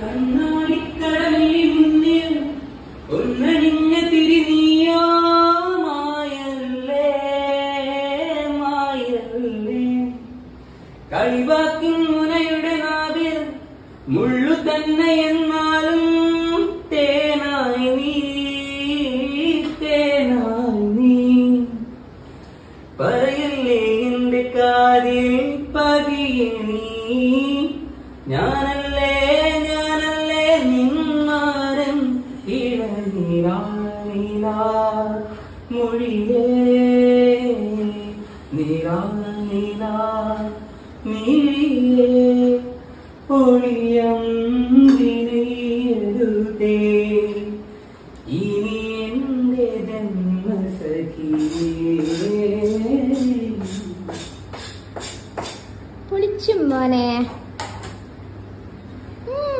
കണ്ണാടിക്കടലിൽ മുന്നിൽ ഒന്നണിഞ്ഞ തിരിനീയോ മായല്ലേ മായല്ലേ കളിവാക്കിൻ മുനയുടെ നാവിൽ മുള്ളു തന്നെ എന്നാലും തേനായി നീ തേനായി നീ പറയല്ലേ എന്റെ കാതിൽ